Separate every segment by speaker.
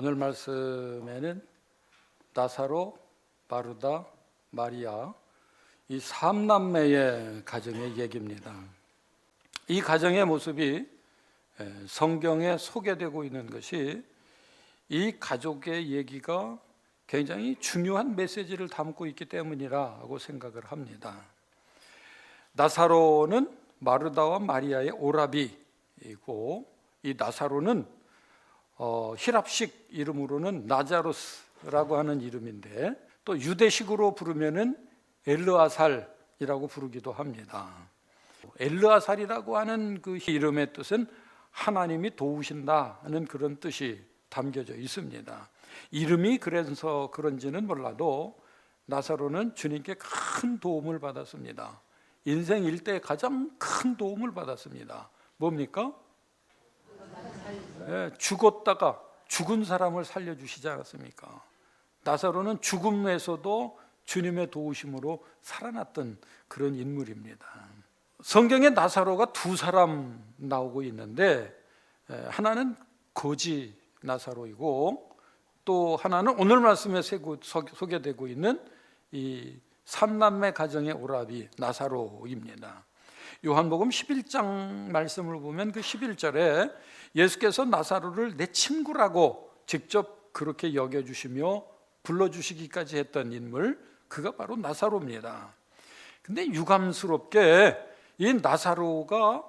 Speaker 1: 오늘 말씀에는 나사로, 마르다, 마리아 이 3남매의 가정의 얘기입니다. 이 가정의 모습이 성경에 소개되고 있는 것이 이 가족의 얘기가 굉장히 중요한 메시지를 담고 있기 때문이라고 생각을 합니다. 나사로는 마르다와 마리아의 오라비이고, 이 나사로는 히랍식 이름으로는 나자로스라고 하는 이름인데, 또 유대식으로 부르면은 엘르아살이라고 부르기도 합니다. 엘르아살이라고 하는 그 이름의 뜻은 하나님이 도우신다는 그런 뜻이 담겨져 있습니다. 이름이 그래서 그런지는 몰라도 나사로는 주님께 큰 도움을 받았습니다. 인생 일대 가장 큰 도움을 받았습니다. 뭡니까? 죽었다가 죽은 사람을 살려주시지 않았습니까? 나사로는 죽음에서도 주님의 도우심으로 살아났던 그런 인물입니다. 성경에 나사로가 두 사람 나오고 있는데, 하나는 거지 나사로이고, 또 하나는 오늘 말씀에 소개되고 있는 이 삼남매 가정의 오라비 나사로입니다. 요한복음 11장 말씀을 보면 그 11절에 예수께서 나사로를 내 친구라고 직접 그렇게 여겨주시며 불러주시기까지 했던 인물, 그가 바로 나사로입니다. 근데 유감스럽게 이 나사로가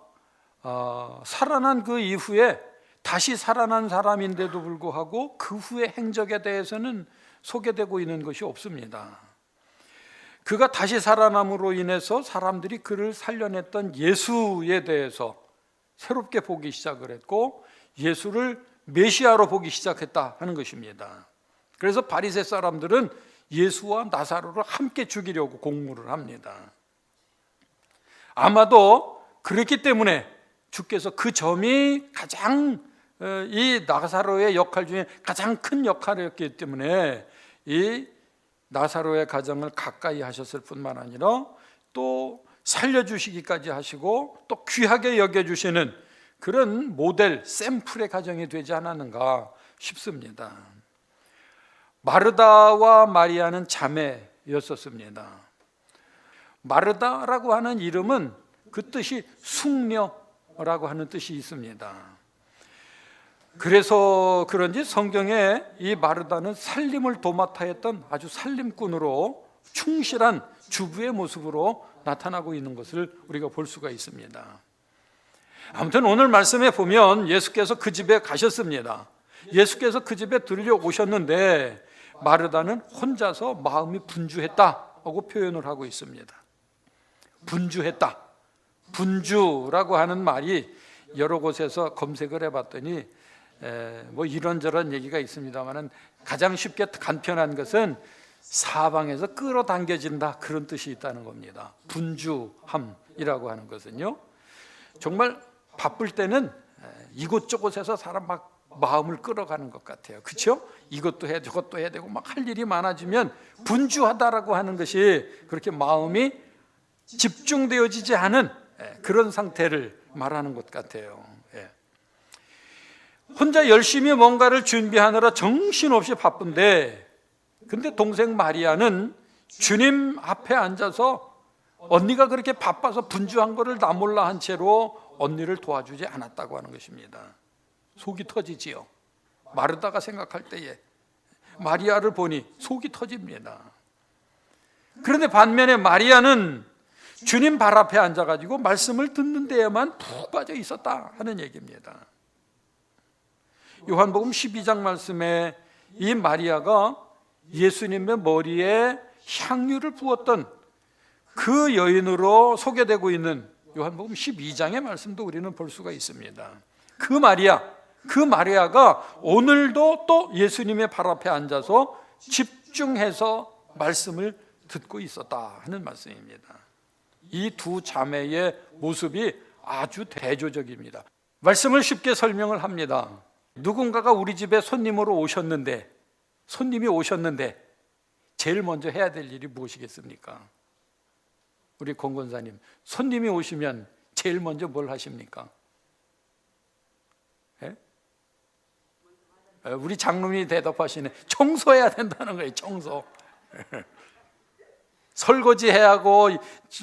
Speaker 1: 살아난 그 이후에 다시 살아난 사람인데도 불구하고 그 후의 행적에 대해서는 소개되고 있는 것이 없습니다. 그가 다시 살아남으로 인해서 사람들이 그를 살려냈던 예수에 대해서 새롭게 보기 시작을 했고, 예수를 메시아로 보기 시작했다 하는 것입니다. 그래서 바리새 사람들은 예수와 나사로를 함께 죽이려고 공모를 합니다. 아마도 그랬기 때문에 주께서 그 점이 가장 이 나사로의 역할 중에 가장 큰 역할이었기 때문에 이 나사로의 가정을 가까이 하셨을 뿐만 아니라 또 살려주시기까지 하시고 또 귀하게 여겨주시는 그런 모델, 샘플의 가정이 되지 않았는가 싶습니다. 마르다와 마리아는 자매였었습니다. 마르다라고 하는 이름은 그 뜻이 숙녀라고 하는 뜻이 있습니다. 그래서 그런지 성경에 이 마르다는 살림을 도맡아 했던 아주 살림꾼으로 충실한 주부의 모습으로 나타나고 있는 것을 우리가 볼 수가 있습니다. 아무튼 오늘 말씀에 보면 예수께서 그 집에 가셨습니다. 예수께서 그 집에 들려오셨는데 마르다는 혼자서 마음이 분주했다고 표현을 하고 있습니다. 분주했다. 분주라고 하는 말이 여러 곳에서 검색을 해봤더니 뭐 이런저런 얘기가 있습니다만 가장 쉽게 간편한 것은 사방에서 끌어당겨진다, 그런 뜻이 있다는 겁니다. 분주함이라고 하는 것은요, 정말 바쁠 때는 이곳저곳에서 사람 막 마음을 끌어가는 것 같아요. 그렇죠? 이것도 해야 저것도 해야 되고 막 할 일이 많아지면 분주하다라고 하는 것이 그렇게 마음이 집중되어지지 않은 그런 상태를 말하는 것 같아요. 혼자 열심히 뭔가를 준비하느라 정신없이 바쁜데, 근데 동생 마리아는 주님 앞에 앉아서 언니가 그렇게 바빠서 분주한 거를 나 몰라 한 채로 언니를 도와주지 않았다고 하는 것입니다. 속이 터지지요. 마르다가 생각할 때에 마리아를 보니 속이 터집니다. 그런데 반면에 마리아는 주님 발 앞에 앉아가지고 말씀을 듣는 데에만 푹 빠져 있었다 하는 얘기입니다. 요한복음 12장 말씀에 이 마리아가 예수님의 머리에 향유를 부었던 그 여인으로 소개되고 있는 요한복음 12장의 말씀도 우리는 볼 수가 있습니다. 그 마리아가 오늘도 또 예수님의 발 앞에 앉아서 집중해서 말씀을 듣고 있었다 하는 말씀입니다. 이 두 자매의 모습이 아주 대조적입니다. 말씀을 쉽게 설명을 합니다. 누군가가 우리 집에 손님이 오셨는데 제일 먼저 해야 될 일이 무엇이겠습니까? 우리 권 권사님, 손님이 오시면 제일 먼저 뭘 하십니까? 우리 장로님이 대답하시네. 청소해야 된다는 거예요. 청소. 설거지해야 하고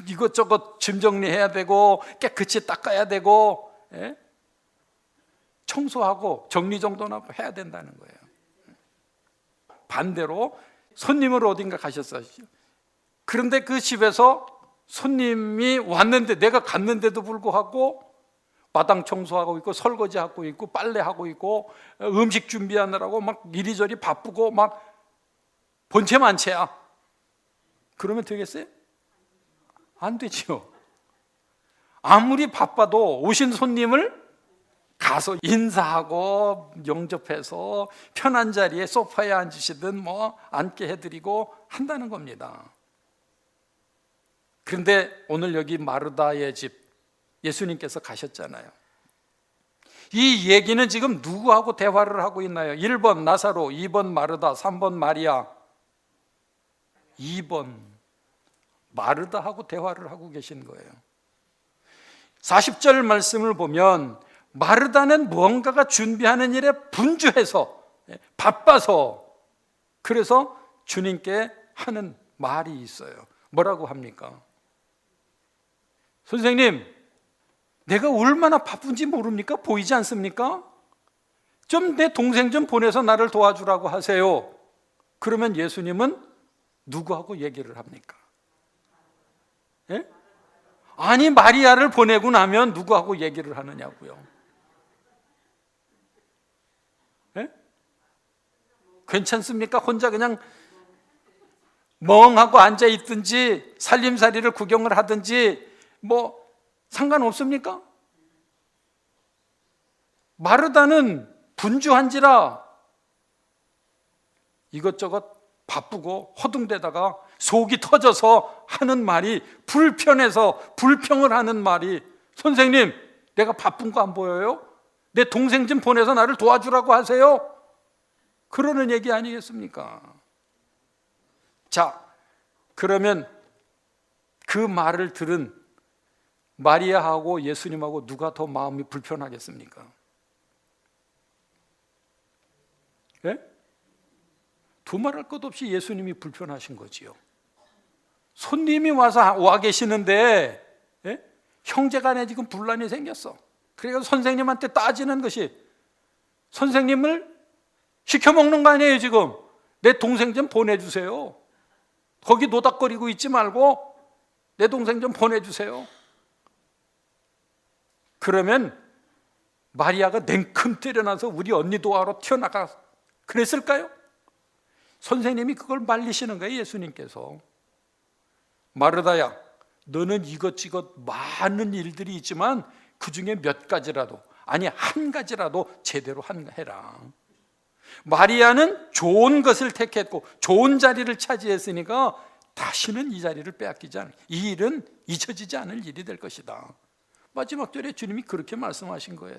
Speaker 1: 이것저것 짐 정리해야 되고 깨끗이 닦아야 되고 청소하고 정리정돈하고 해야 된다는 거예요. 반대로 손님을 어딘가 가셨어요. 그런데 그 집에서 손님이 왔는데 내가 갔는데도 불구하고 마당 청소하고 있고 설거지하고 있고 빨래하고 있고 음식 준비하느라고 막 이리저리 바쁘고 막 본체만체야. 그러면 되겠어요? 안 되죠. 아무리 바빠도 오신 손님을 가서 인사하고 영접해서 편한 자리에 소파에 앉으시든 뭐 앉게 해드리고 한다는 겁니다. 그런데 오늘 여기 마르다의 집 예수님께서 가셨잖아요. 이 얘기는 지금 누구하고 대화를 하고 있나요? 1번 나사로, 2번 마르다, 3번 마리아. 2번 마르다하고 대화를 하고 계신 거예요. 40절 말씀을 보면 마르다는 무언가가 준비하는 일에 분주해서 바빠서 그래서 주님께 하는 말이 있어요. 뭐라고 합니까? 선생님, 내가 얼마나 바쁜지 모릅니까? 보이지 않습니까? 좀 내 동생 좀 보내서 나를 도와주라고 하세요. 그러면 예수님은 누구하고 얘기를 합니까? 예? 아니, 마리아를 보내고 나면 누구하고 얘기를 하느냐고요? 예? 괜찮습니까? 혼자 그냥 멍하고 앉아 있든지 살림살이를 구경을 하든지 뭐 상관없습니까? 마르다는 분주한지라 이것저것 바쁘고 허둥대다가 속이 터져서 하는 말이 불편해서 불평을 하는 말이 선생님, 내가 바쁜 거 안 보여요? 내 동생 좀 보내서 나를 도와주라고 하세요. 그러는 얘기 아니겠습니까? 자, 그러면 그 말을 들은 마리아하고 예수님하고 누가 더 마음이 불편하겠습니까? 예? 두말할 것 없이 예수님이 불편하신 거지요. 손님이 와 계시는데 형제간에 지금 분란이 생겼어. 그래서 선생님한테 따지는 것이 선생님을 시켜먹는 거 아니에요 지금. 내 동생 좀 보내주세요. 거기 노닥거리고 있지 말고 내 동생 좀 보내주세요. 그러면 마리아가 냉큼 때려나서 우리 언니 도와러 튀어나가 그랬을까요? 선생님이 그걸 말리시는 거예요. 예수님께서. 마르다야, 너는 이것저것 많은 일들이 있지만 그 중에 몇 가지라도, 아니 한 가지라도 제대로 해라. 마리아는 좋은 것을 택했고 좋은 자리를 차지했으니까 다시는 이 자리를 빼앗기지 않을, 이 일은 잊혀지지 않을 일이 될 것이다. 마지막 절에 주님이 그렇게 말씀하신 거예요.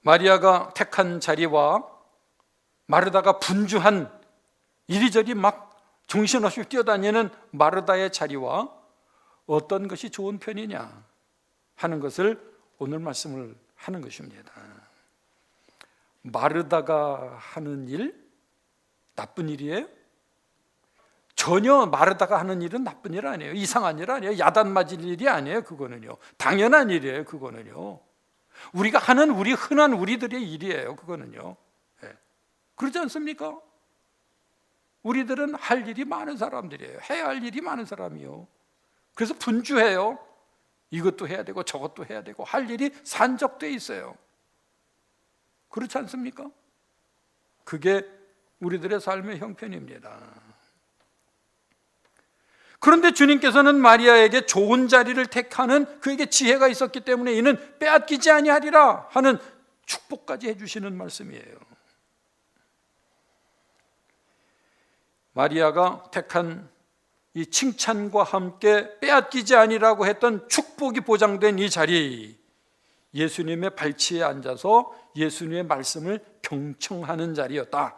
Speaker 1: 마리아가 택한 자리와 마르다가 분주한 이리저리 막 정신없이 뛰어다니는 마르다의 자리와 어떤 것이 좋은 편이냐 하는 것을 오늘 말씀을 하는 것입니다. 마르다가 하는 일 나쁜 일이에요? 전혀 마르다가 하는 일은 나쁜 일 아니에요. 이상한 일 아니에요. 야단 맞을 일이 아니에요. 그거는요. 당연한 일이에요. 그거는요. 우리가 하는 흔한 우리들의 일이에요. 그거는요. 그렇지 않습니까? 우리들은 할 일이 많은 사람들이에요. 해야 할 일이 많은 사람이요. 그래서 분주해요. 이것도 해야 되고 저것도 해야 되고 할 일이 산적돼 있어요. 그렇지 않습니까? 그게 우리들의 삶의 형편입니다. 그런데 주님께서는 마리아에게 좋은 자리를 택하는 그에게 지혜가 있었기 때문에 이는 빼앗기지 아니하리라 하는 축복까지 해주시는 말씀이에요. 마리아가 택한 이 칭찬과 함께 빼앗기지 아니라고 했던 축복이 보장된 이 자리, 예수님의 발치에 앉아서 예수님의 말씀을 경청하는 자리였다.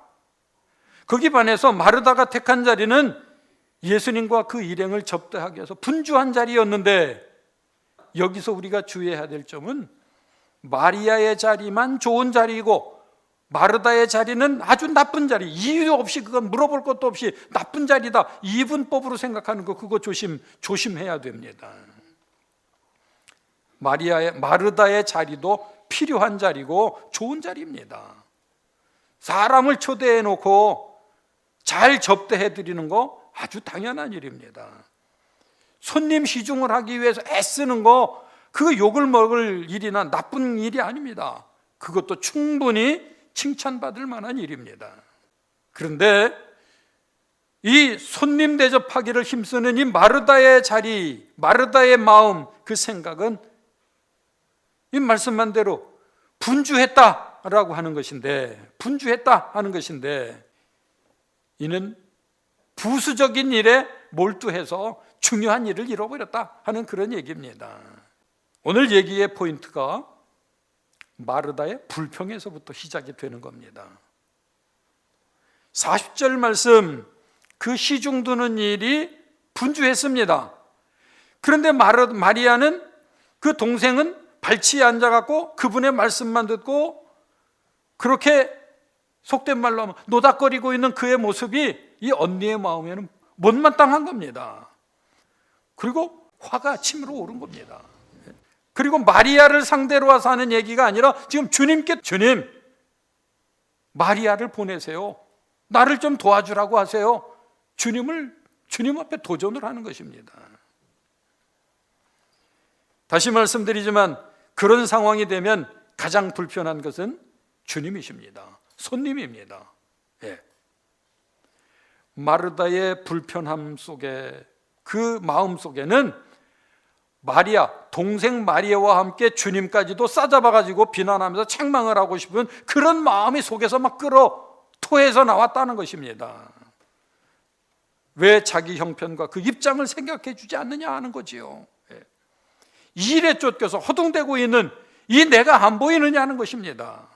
Speaker 1: 거기 반해서 마르다가 택한 자리는 예수님과 그 일행을 접대하기 위해서 분주한 자리였는데, 여기서 우리가 주의해야 될 점은 마리아의 자리만 좋은 자리이고 마르다의 자리는 아주 나쁜 자리, 이유 없이 그건 물어볼 것도 없이 나쁜 자리다, 이분법으로 생각하는 거, 그거 조심해야 됩니다. 마르다의 자리도 필요한 자리고 좋은 자리입니다. 사람을 초대해 놓고 잘 접대해 드리는 거 아주 당연한 일입니다. 손님 시중을 하기 위해서 애쓰는 거, 그 욕을 먹을 일이나 나쁜 일이 아닙니다. 그것도 충분히 칭찬받을 만한 일입니다. 그런데 이 손님 대접하기를 힘쓰는 이 마르다의 자리, 마르다의 마음, 그 생각은 이 말씀한 대로 분주했다라고 하는 것인데, 이는 부수적인 일에 몰두해서 중요한 일을 잃어버렸다 하는 그런 얘기입니다. 오늘 얘기의 포인트가 마르다의 불평에서부터 시작이 되는 겁니다. 40절 말씀, 그 시중 두는 일이 분주했습니다. 그런데 마리아는, 그 동생은 발치에 앉아갖고 그분의 말씀만 듣고 그렇게 속된 말로 하면 노닥거리고 있는 그의 모습이 이 언니의 마음에는 못마땅한 겁니다. 그리고 화가 치밀어 오른 겁니다. 그리고 마리아를 상대로 해서 하는 얘기가 아니라 지금 주님께, 주님, 마리아를 보내세요, 나를 좀 도와주라고 하세요, 주님 앞에 도전을 하는 것입니다. 다시 말씀드리지만 그런 상황이 되면 가장 불편한 것은 주님이십니다. 손님입니다. 예. 마르다의 불편함 속에, 그 마음 속에는 마리아, 동생 마리아와 함께 주님까지도 싸잡아가지고 비난하면서 책망을 하고 싶은 그런 마음이 속에서 막 토해서 나왔다는 것입니다. 왜 자기 형편과 그 입장을 생각해 주지 않느냐 하는 거지요. 일에 쫓겨서 허둥대고 있는 이 내가 안 보이느냐 하는 것입니다.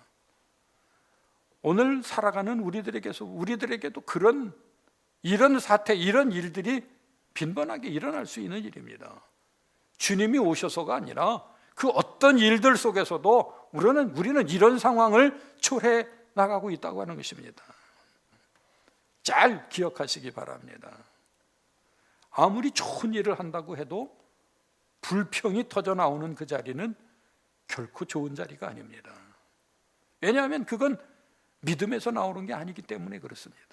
Speaker 1: 오늘 살아가는 우리들에게도 이런 사태, 이런 일들이 빈번하게 일어날 수 있는 일입니다. 주님이 오셔서가 아니라 그 어떤 일들 속에서도 우리는 이런 상황을 초래해 나가고 있다고 하는 것입니다. 잘 기억하시기 바랍니다. 아무리 좋은 일을 한다고 해도 불평이 터져 나오는 그 자리는 결코 좋은 자리가 아닙니다. 왜냐하면 그건 믿음에서 나오는 게 아니기 때문에 그렇습니다.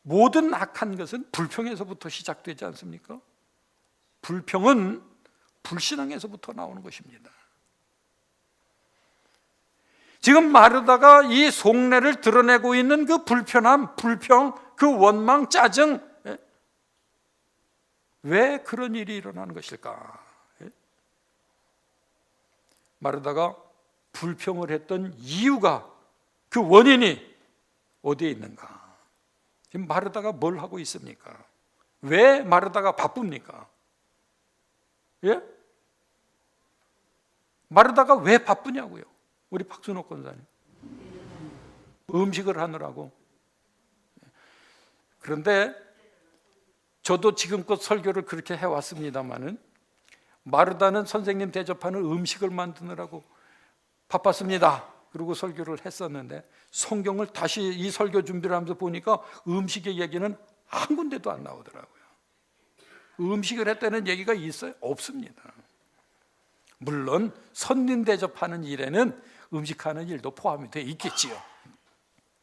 Speaker 1: 모든 악한 것은 불평에서부터 시작되지 않습니까? 불평은 불신앙에서부터 나오는 것입니다. 지금 마르다가 이 속내를 드러내고 있는 그 불편함, 불평, 그 원망, 짜증, 왜 그런 일이 일어나는 것일까? 마르다가 불평을 했던 이유가, 그 원인이 어디에 있는가? 지금 마르다가 뭘 하고 있습니까? 왜 마르다가 바쁩니까? 예? 마르다가 왜 바쁘냐고요? 우리 박순옥 권사님, 음식을 하느라고. 그런데 저도 지금껏 설교를 그렇게 해왔습니다마는 마르다는 선생님 대접하는 음식을 만드느라고 바빴습니다. 그리고 설교를 했었는데 성경을 다시 이 설교 준비를 하면서 보니까 음식의 얘기는 한 군데도 안 나오더라고요. 음식을 했다는 얘기가 있어요? 없습니다. 물론 손님 대접하는 일에는 음식하는 일도 포함이 되어 있겠지요.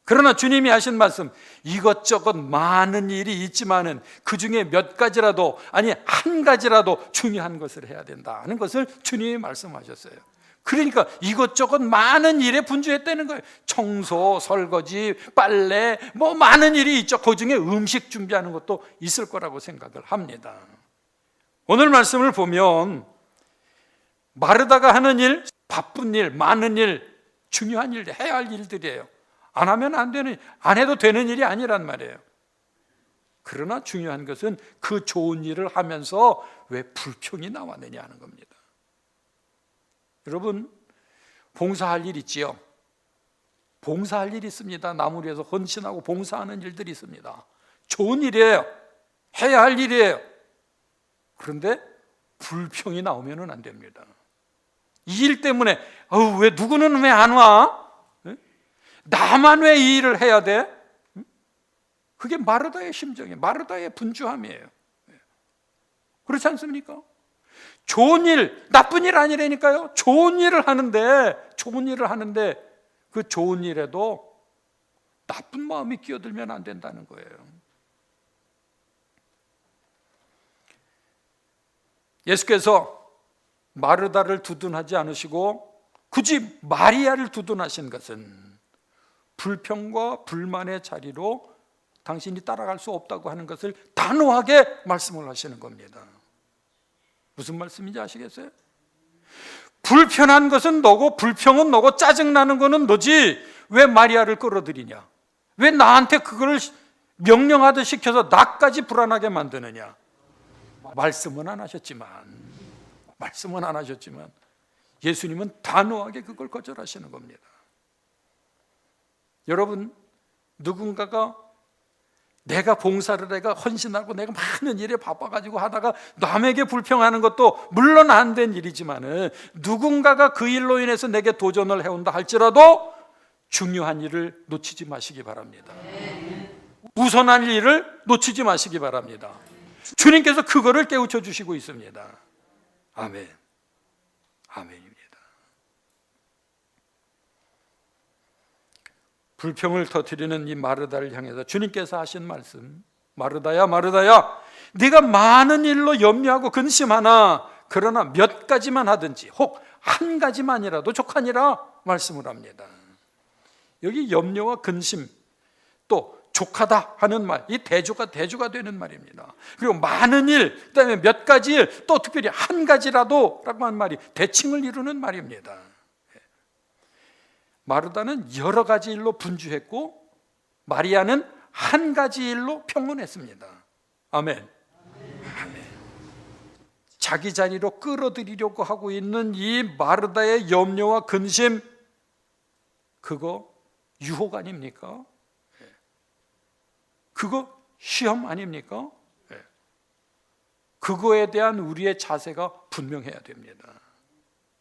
Speaker 1: 그러나 주님이 하신 말씀, 이것저것 많은 일이 있지만은 그 중에 몇 가지라도, 아니 한 가지라도 중요한 것을 해야 된다는 것을 주님이 말씀하셨어요. 그러니까 이것저것 많은 일에 분주했다는 거예요. 청소, 설거지, 빨래, 뭐 많은 일이 있죠. 그 중에 음식 준비하는 것도 있을 거라고 생각을 합니다. 오늘 말씀을 보면 마르다가 하는 일, 바쁜 일, 많은 일, 중요한 일, 해야 할 일들이에요. 안 하면 안 되는, 안 해도 되는 일이 아니란 말이에요. 그러나 중요한 것은 그 좋은 일을 하면서 왜 불평이 나왔느냐 하는 겁니다. 여러분, 봉사할 일 있지요? 봉사할 일 있습니다. 나무를 위해서 헌신하고 봉사하는 일들이 있습니다. 좋은 일이에요. 해야 할 일이에요. 그런데 불평이 나오면 안 됩니다. 이 일 때문에 왜 누구는 왜 안 와? 나만 왜 이 일을 해야 돼? 그게 마르다의 심정이에요. 마르다의 분주함이에요. 그렇지 않습니까? 좋은 일, 나쁜 일 아니라니까요. 좋은 일을 하는데 그 좋은 일에도 나쁜 마음이 끼어들면 안 된다는 거예요. 예수께서 마르다를 두둔하지 않으시고 굳이 마리아를 두둔하신 것은 불평과 불만의 자리로 당신이 따라갈 수 없다고 하는 것을 단호하게 말씀을 하시는 겁니다. 무슨 말씀인지 아시겠어요? 불편한 것은 너고 불평은 너고 짜증나는 거는 너지 왜 마리아를 끌어들이냐? 왜 나한테 그걸 명령하듯 시켜서 나까지 불안하게 만드느냐? 말씀은 안 하셨지만 예수님은 단호하게 그걸 거절하시는 겁니다. 여러분, 누군가가 내가 봉사를 내가 헌신하고 내가 많은 일에 바빠가지고 하다가 남에게 불평하는 것도 물론 안 된 일이지만은 누군가가 그 일로 인해서 내게 도전을 해온다 할지라도 중요한 일을 놓치지 마시기 바랍니다. 우선한 일을 놓치지 마시기 바랍니다. 주님께서 그거를 깨우쳐 주시고 있습니다. 아멘. 아멘입니다. 불평을 터뜨리는 이 마르다를 향해서 주님께서 하신 말씀, 마르다야 마르다야 네가 많은 일로 염려하고 근심하나 그러나 몇 가지만 하든지 혹 한 가지만이라도 족하니라 말씀을 합니다. 여기 염려와 근심 또 족하다 하는 말, 이 대조가 되는 말입니다. 그리고 많은 일, 그다음에 몇 가지 일, 또 특별히 한 가지라도 라고 하는 말이 대칭을 이루는 말입니다. 마르다는 여러 가지 일로 분주했고 마리아는 한 가지 일로 평온했습니다. 아멘. 아멘. 자기 자리로 끌어들이려고 하고 있는 이 마르다의 염려와 근심, 그거 유혹 아닙니까? 그거 시험 아닙니까? 그거에 대한 우리의 자세가 분명해야 됩니다.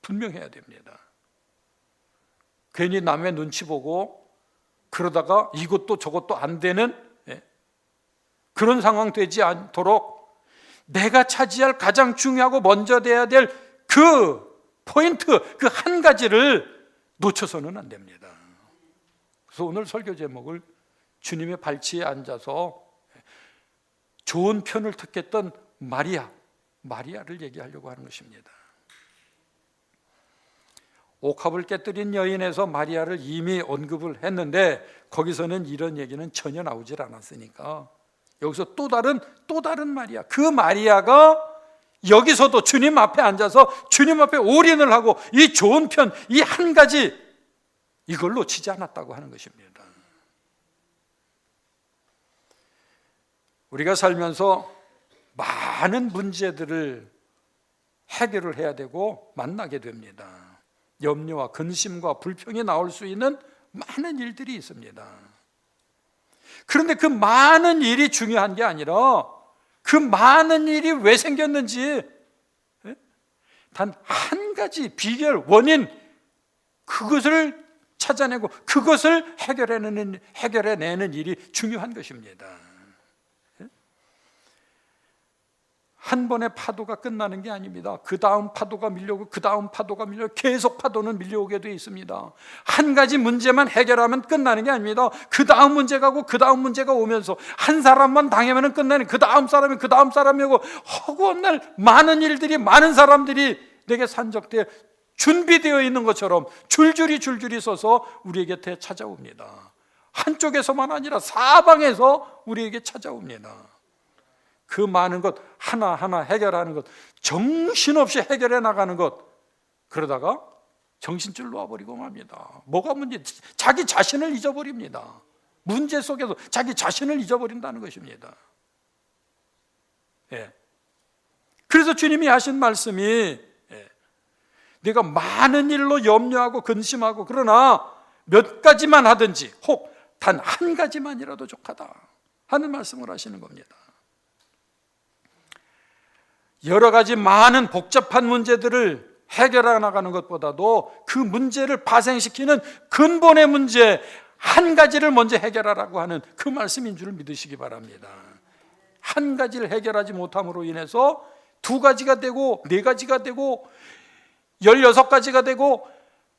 Speaker 1: 분명해야 됩니다. 괜히 남의 눈치 보고 그러다가 이것도 저것도 안 되는 그런 상황 되지 않도록 내가 차지할 가장 중요하고 먼저 돼야 될 그 포인트, 그 한 가지를 놓쳐서는 안 됩니다. 그래서 오늘 설교 제목을 주님의 발치에 앉아서 좋은 편을 택했던 마리아를 얘기하려고 하는 것입니다. 옥합을 깨뜨린 여인에서 마리아를 이미 언급을 했는데 거기서는 이런 얘기는 전혀 나오질 않았으니까 여기서 또 다른 마리아, 그 마리아가 여기서도 주님 앞에 앉아서 주님 앞에 올인을 하고 이 좋은 편, 이 한 가지 이걸 놓치지 않았다고 하는 것입니다. 우리가 살면서 많은 문제들을 해결을 해야 되고 만나게 됩니다. 염려와 근심과 불평이 나올 수 있는 많은 일들이 있습니다. 그런데 그 많은 일이 중요한 게 아니라 그 많은 일이 왜 생겼는지 단 한 가지 비결, 원인, 그것을 찾아내고 그것을 해결해내는 일이 중요한 것입니다. 한 번의 파도가 끝나는 게 아닙니다. 그 다음 파도가 밀려오고 그 다음 파도가 밀려오고 계속 파도는 밀려오게 되어 있습니다. 한 가지 문제만 해결하면 끝나는 게 아닙니다. 그 다음 문제가 오고 그 다음 문제가 오면서 한 사람만 당하면 끝나는 그 다음 사람이 그 다음 사람이 오고 허구한 날 많은 일들이 많은 사람들이 내게 산적되어 준비되어 있는 것처럼 줄줄이 서서 우리 곁에 찾아옵니다. 한쪽에서만 아니라 사방에서 우리에게 찾아옵니다. 그 많은 것 하나하나 해결하는 것, 정신없이 해결해 나가는 것, 그러다가 정신줄 놓아버리고 맙니다. 뭐가 문제? 자기 자신을 잊어버립니다. 문제 속에서 자기 자신을 잊어버린다는 것입니다. 그래서 주님이 하신 말씀이 네가 많은 일로 염려하고 근심하고 그러나 몇 가지만 하든지 혹 단 한 가지만이라도 족하다 하는 말씀을 하시는 겁니다. 여러 가지 많은 복잡한 문제들을 해결해 나가는 것보다도 그 문제를 발생시키는 근본의 문제 한 가지를 먼저 해결하라고 하는 그 말씀인 줄 믿으시기 바랍니다. 한 가지를 해결하지 못함으로 인해서 두 가지가 되고 네 가지가 되고 16가지가 되고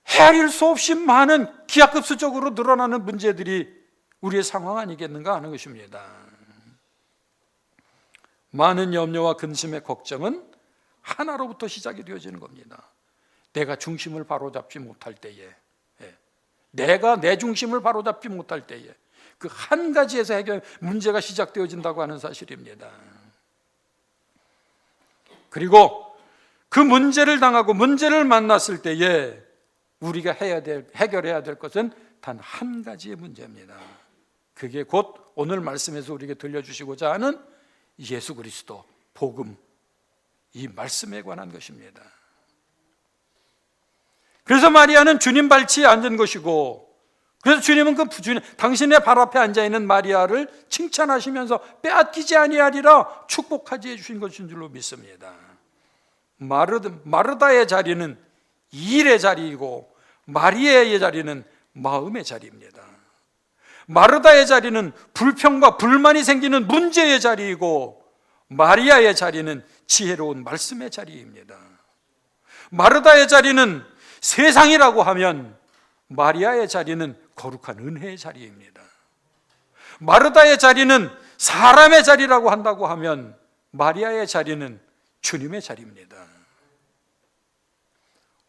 Speaker 1: 헤아릴 수 없이 많은 기하급수적으로 늘어나는 문제들이 우리의 상황 아니겠는가 하는 것입니다. 많은 염려와 근심의 걱정은 하나로부터 시작이 되어지는 겁니다. 내가 중심을 바로잡지 못할 때에, 내가 내 중심을 바로잡지 못할 때에 그 한 가지에서 해결 문제가 시작되어진다고 하는 사실입니다. 그리고 그 문제를 당하고 문제를 만났을 때에 우리가 해결해야 될 것은 단 한 가지의 문제입니다. 그게 곧 오늘 말씀에서 우리에게 들려주시고자 하는 예수 그리스도 복음, 이 말씀에 관한 것입니다. 그래서 마리아는 주님 발치에 앉은 것이고, 그래서 주님은 당신의 발 앞에 앉아있는 마리아를 칭찬하시면서 빼앗기지 아니하리라 축복하지 해주신 것인 줄로 믿습니다. 마르다의 자리는 일의 자리이고 마리아의 자리는 마음의 자리입니다. 마르다의 자리는 불평과 불만이 생기는 문제의 자리이고 마리아의 자리는 지혜로운 말씀의 자리입니다. 마르다의 자리는 세상이라고 하면 마리아의 자리는 거룩한 은혜의 자리입니다. 마르다의 자리는 사람의 자리라고 한다고 하면 마리아의 자리는 주님의 자리입니다.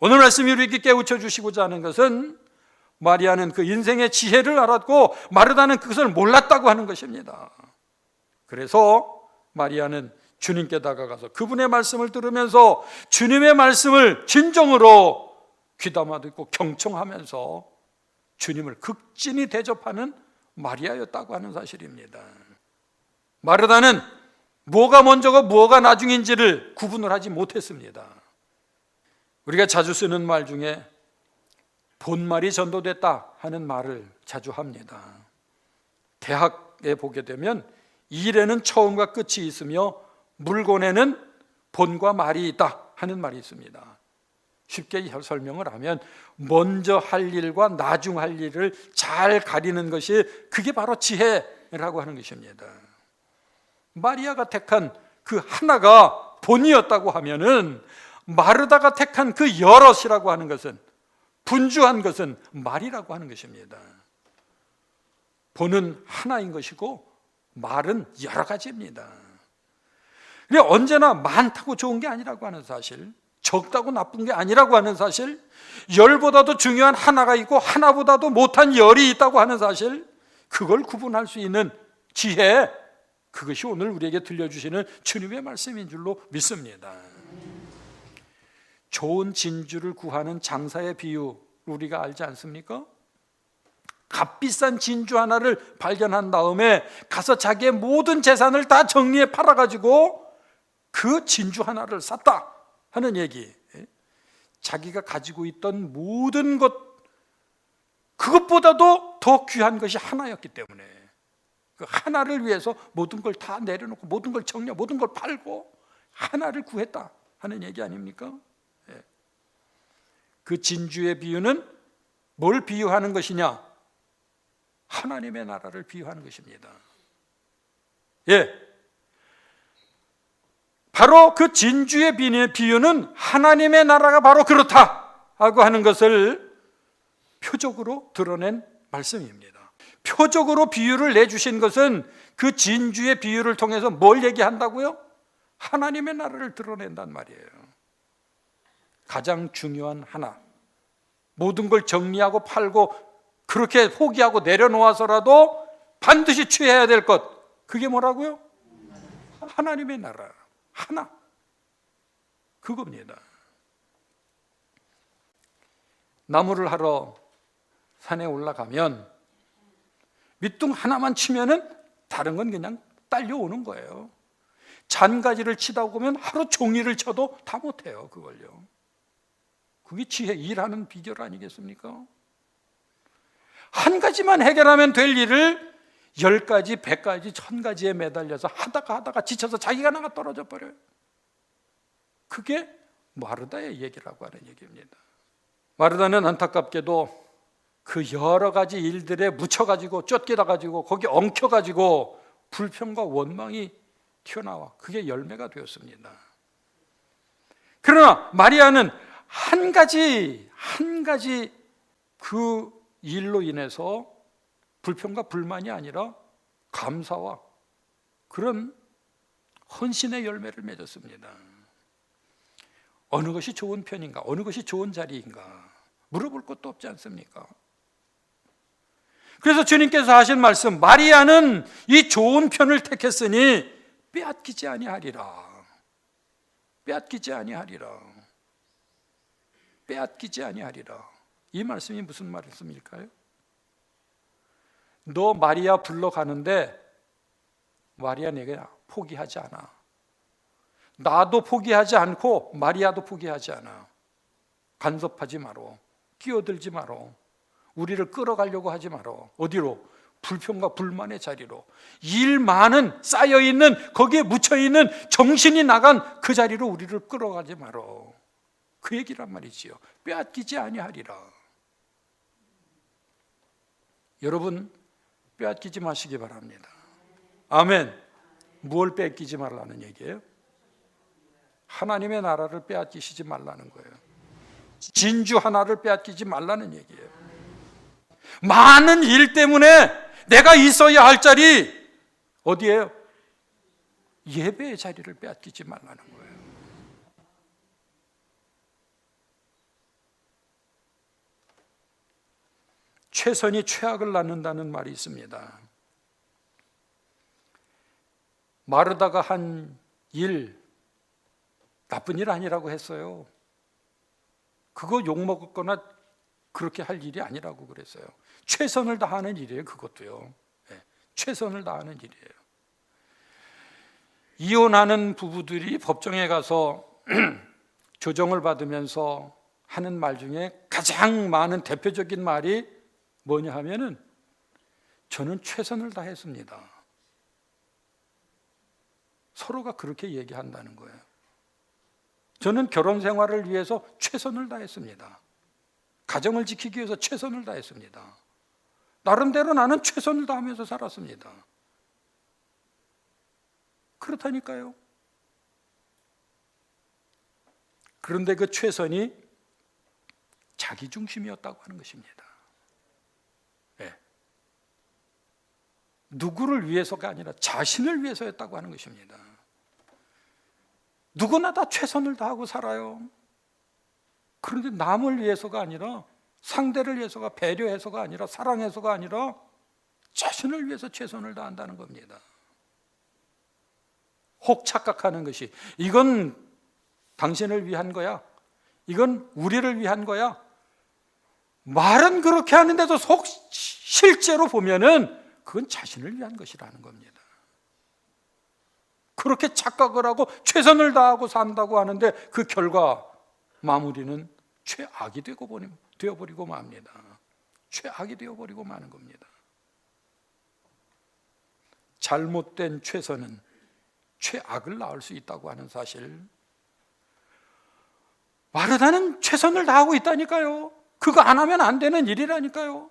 Speaker 1: 오늘 말씀이 우리에게 깨우쳐 주시고자 하는 것은 마리아는 그 인생의 지혜를 알았고 마르다는 그것을 몰랐다고 하는 것입니다. 그래서 마리아는 주님께 다가가서 그분의 말씀을 들으면서 주님의 말씀을 진정으로 귀담아 듣고 경청하면서 주님을 극진히 대접하는 마리아였다고 하는 사실입니다. 마르다는 뭐가 먼저고 뭐가 나중인지를 구분을 하지 못했습니다. 우리가 자주 쓰는 말 중에 본말이 전도됐다 하는 말을 자주 합니다. 대학에 보게 되면 일에는 처음과 끝이 있으며 물건에는 본과 말이 있다 하는 말이 있습니다. 쉽게 설명을 하면 먼저 할 일과 나중 할 일을 잘 가리는 것이 그게 바로 지혜라고 하는 것입니다. 마리아가 택한 그 하나가 본이었다고 하면은 마르다가 택한 그 여럿이라고 하는 것은 분주한 것은 말이라고 하는 것입니다. 본은 하나인 것이고 말은 여러 가지입니다. 그런데 언제나 많다고 좋은 게 아니라고 하는 사실, 적다고 나쁜 게 아니라고 하는 사실, 열보다도 중요한 하나가 있고 하나보다도 못한 열이 있다고 하는 사실, 그걸 구분할 수 있는 지혜, 그것이 오늘 우리에게 들려주시는 주님의 말씀인 줄로 믿습니다. 좋은 진주를 구하는 장사의 비유 우리가 알지 않습니까? 값비싼 진주 하나를 발견한 다음에 가서 자기의 모든 재산을 다 정리해 팔아가지고 그 진주 하나를 샀다 하는 얘기. 자기가 가지고 있던 모든 것, 그것보다도 더 귀한 것이 하나였기 때문에 그 하나를 위해서 모든 걸 다 내려놓고 모든 걸 정리하고 모든 걸 팔고 하나를 구했다 하는 얘기 아닙니까? 그 진주의 비유는 뭘 비유하는 것이냐? 하나님의 나라를 비유하는 것입니다. 바로 그 진주의 비유는 하나님의 나라가 바로 그렇다라고 하는 것을 표적으로 드러낸 말씀입니다. 표적으로 비유를 내주신 것은 그 진주의 비유를 통해서 뭘 얘기한다고요? 하나님의 나라를 드러낸단 말이에요. 가장 중요한 하나, 모든 걸 정리하고 팔고 그렇게 포기하고 내려놓아서라도 반드시 취해야 될 것, 그게 뭐라고요? 하나님의 나라, 하나, 그겁니다. 나무를 하러 산에 올라가면 밑둥 하나만 치면은 다른 건 그냥 딸려오는 거예요. 잔가지를 치다 보면 하루 종일을 쳐도 다 못해요, 그걸요. 그게 지혜, 일하는 비결 아니겠습니까? 한 가지만 해결하면 될 일을 10가지, 100가지, 1000가지에 매달려서 하다가 지쳐서 자기가 나가 떨어져 버려요. 그게 마르다의 얘기라고 하는 얘기입니다. 마르다는 안타깝게도 그 여러 가지 일들에 묻혀가지고 쫓기다가지고 거기 엉켜가지고 불평과 원망이 튀어나와 그게 열매가 되었습니다. 그러나 마리아는 한 가지 그 일로 인해서 불평과 불만이 아니라 감사와 그런 헌신의 열매를 맺었습니다. 어느 것이 좋은 편인가? 어느 것이 좋은 자리인가? 물어볼 것도 없지 않습니까? 그래서 주님께서 하신 말씀, 마리아는 이 좋은 편을 택했으니 빼앗기지 아니하리라. 빼앗기지 아니하리라. 빼앗기지 아니하리라. 이 말씀이 무슨 말씀일까요? 너 마리아 불러가는데 마리아 내게 포기하지 않아. 나도 포기하지 않고 마리아도 포기하지 않아. 간섭하지 마라. 끼어들지 마라. 우리를 끌어가려고 하지 마라. 어디로? 불평과 불만의 자리로. 일 많은 쌓여있는 거기에 묻혀있는 정신이 나간 그 자리로 우리를 끌어가지 마라. 그 얘기란 말이지요. 빼앗기지 아니하리라. 여러분 빼앗기지 마시기 바랍니다. 아멘. 무엇을 뺏기지 말라는 얘기예요? 하나님의 나라를 빼앗기시지 말라는 거예요. 진주 하나를 빼앗기지 말라는 얘기예요. 많은 일 때문에 내가 있어야 할 자리 어디예요? 예배의 자리를 빼앗기지 말라는 거예요. 최선이 최악을 낳는다는 말이 있습니다. 마르다가 한 일, 나쁜 일 아니라고 했어요. 그거 욕먹었거나 그렇게 할 일이 아니라고 그랬어요. 최선을 다하는 일이에요. 그것도요. 네, 최선을 다하는 일이에요. 이혼하는 부부들이 법정에 가서 조정을 받으면서 하는 말 중에 가장 많은 대표적인 말이 뭐냐 하면은 저는 최선을 다했습니다. 서로가 그렇게 얘기한다는 거예요. 저는 결혼 생활을 위해서 최선을 다했습니다. 가정을 지키기 위해서 최선을 다했습니다. 나름대로 나는 최선을 다하면서 살았습니다. 그렇다니까요. 그런데 그 최선이 자기중심이었다고 하는 것입니다. 네. 누구를 위해서가 아니라 자신을 위해서였다고 하는 것입니다. 누구나 다 최선을 다하고 살아요. 그런데 남을 위해서가 아니라, 상대를 위해서가, 배려해서가 아니라, 사랑해서가 아니라 자신을 위해서 최선을 다한다는 겁니다. 혹 착각하는 것이 이건 당신을 위한 거야, 이건 우리를 위한 거야, 말은 그렇게 하는데도 실제로 보면은 그건 자신을 위한 것이라는 겁니다. 그렇게 착각을 하고 최선을 다하고 산다고 하는데 그 결과 마무리는 최악이 되어버리고 맙니다. 최악이 되어버리고 마는 겁니다. 잘못된 최선은 최악을 낳을 수 있다고 하는 사실, 마르다는 최선을 다하고 있다니까요. 그거 안 하면 안 되는 일이라니까요.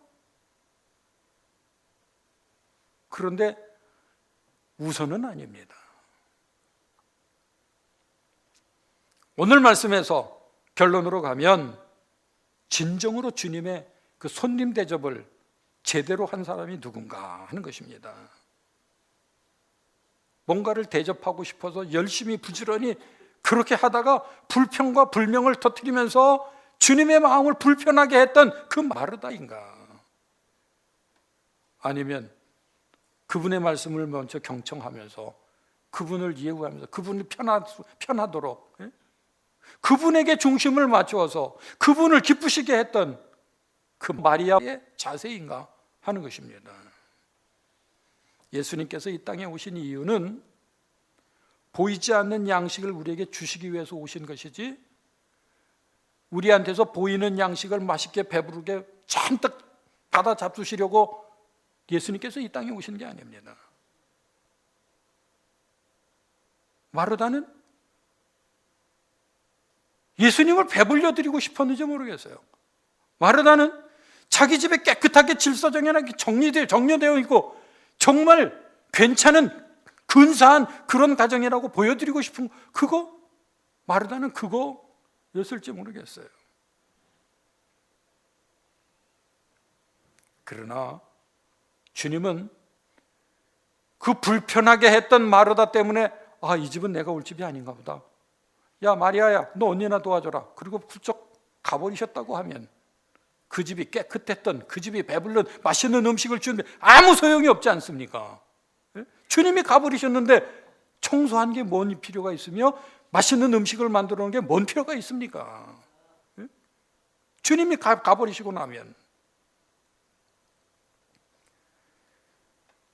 Speaker 1: 그런데 우선은 아닙니다. 오늘 말씀에서 결론으로 가면 진정으로 주님의 그 손님 대접을 제대로 한 사람이 누군가 하는 것입니다. 뭔가를 대접하고 싶어서 열심히 부지런히 그렇게 하다가 불평과 불명을 터뜨리면서 주님의 마음을 불편하게 했던 그 마르다인가? 아니면 그분의 말씀을 먼저 경청하면서 그분을 이해하면서 그분이 편하도록 그분에게 중심을 맞추어서 그분을 기쁘시게 했던 그 마리아의 자세인가 하는 것입니다. 예수님께서 이 땅에 오신 이유는 보이지 않는 양식을 우리에게 주시기 위해서 오신 것이지, 우리한테서 보이는 양식을 맛있게 배부르게 잔뜩 받아 잡수시려고 예수님께서 이 땅에 오신 게 아닙니다. 마르다는 예수님을 배불려 드리고 싶었는지 모르겠어요. 마르다는 자기 집에 깨끗하게 질서정연하게 정리되어 있고 정말 괜찮은 근사한 그런 가정이라고 보여드리고 싶은 그거, 마르다는 그거였을지 모르겠어요. 그러나 주님은 그 불편하게 했던 마르다 때문에 이 집은 내가 올 집이 아닌가 보다. 야 마리아야, 너 언니나 도와줘라. 그리고 훌쩍 가버리셨다고 하면 그 집이 깨끗했던, 그 집이 배불른 맛있는 음식을 주는데 아무 소용이 없지 않습니까? 주님이 가버리셨는데 청소한 게 뭔 필요가 있으며 맛있는 음식을 만들어 놓은 게 뭔 필요가 있습니까? 주님이 가버리시고 나면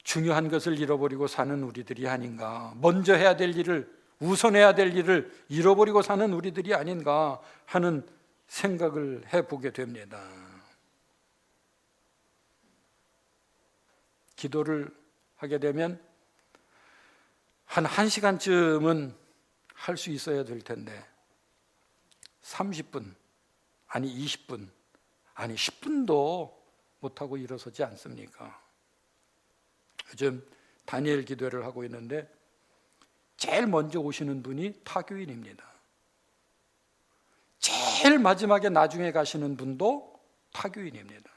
Speaker 1: 중요한 것을 잃어버리고 사는 우리들이 아닌가, 먼저 해야 될 일을, 우선해야 될 일을 잃어버리고 사는 우리들이 아닌가 하는 생각을 해보게 됩니다. 기도를 하게 되면 한 1시간쯤은 할 수 있어야 될 텐데 30분, 아니 20분, 아니 10분도 못하고 일어서지 않습니까? 요즘 다니엘 기도회를 하고 있는데 제일 먼저 오시는 분이 타교인입니다. 제일 마지막에 나중에 가시는 분도 타교인입니다.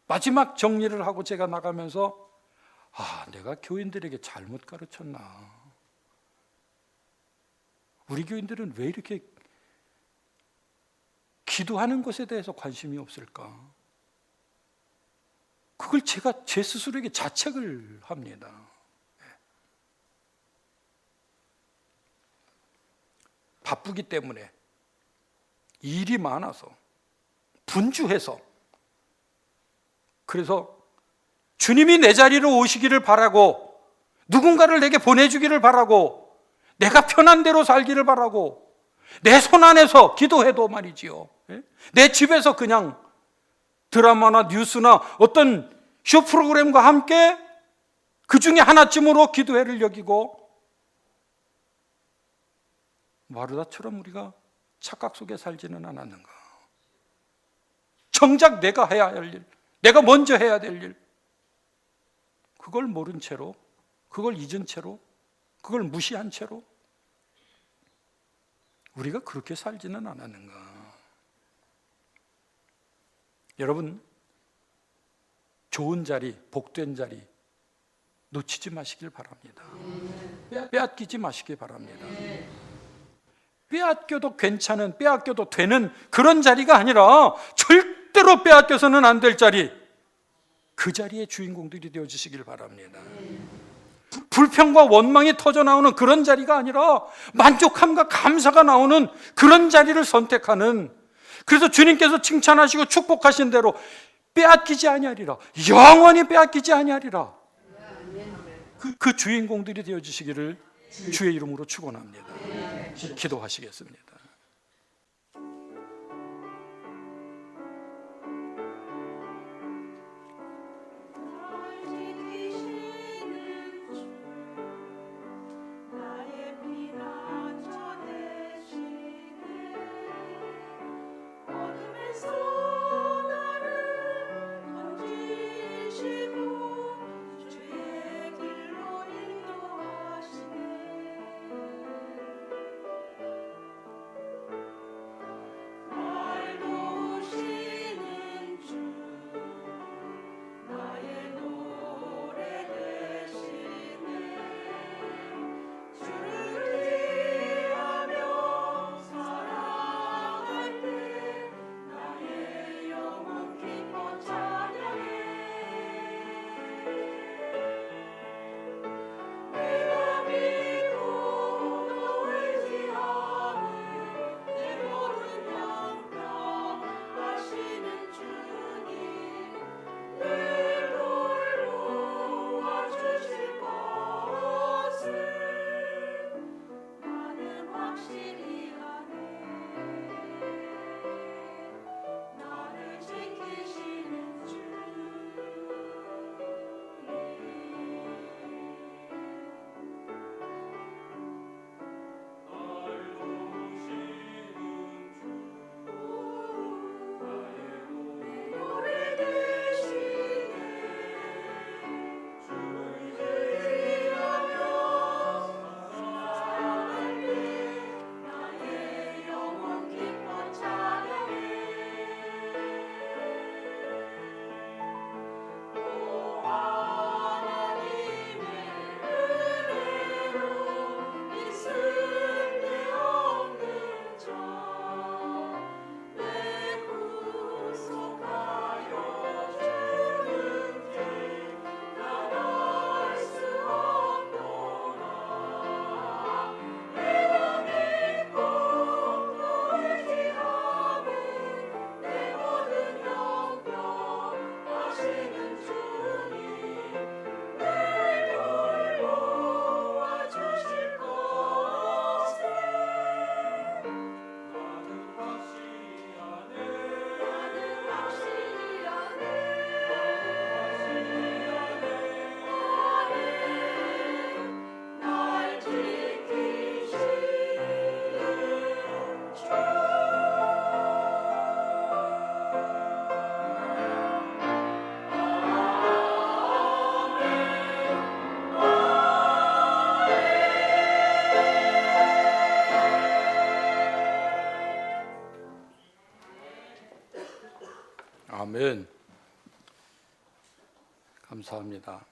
Speaker 1: 마지막 정리를 하고 제가 나가면서 내가 교인들에게 잘못 가르쳤나? 우리 교인들은 왜 이렇게 기도하는 것에 대해서 관심이 없을까? 그걸 제가 제 스스로에게 자책을 합니다. 바쁘기 때문에, 일이 많아서, 분주해서, 그래서 주님이 내 자리로 오시기를 바라고, 누군가를 내게 보내주기를 바라고, 내가 편한 대로 살기를 바라고, 내 손 안에서 기도해도 말이지요, 내 집에서 그냥 드라마나 뉴스나 어떤 쇼 프로그램과 함께 그 중에 하나쯤으로 기도회를 여기고, 마르다처럼 우리가 착각 속에 살지는 않았는가? 정작 내가 해야 할 일, 내가 먼저 해야 될 일, 그걸 모른 채로, 그걸 잊은 채로, 그걸 무시한 채로 우리가 그렇게 살지는 않았는가? 여러분, 좋은 자리, 복된 자리 놓치지 마시길 바랍니다. 빼앗기지 마시길 바랍니다. 빼앗겨도 괜찮은, 빼앗겨도 되는 그런 자리가 아니라 절대로 빼앗겨서는 안 될 자리, 그 자리의 주인공들이 되어주시길 바랍니다. 불평과 원망이 터져나오는 그런 자리가 아니라 만족함과 감사가 나오는 그런 자리를 선택하는, 그래서 주님께서 칭찬하시고 축복하신 대로 빼앗기지 아니하리라, 영원히 빼앗기지 아니하리라, 그 주인공들이 되어주시기를 주의 이름으로 축원합니다. 기도하시겠습니다. 아멘. 감사합니다.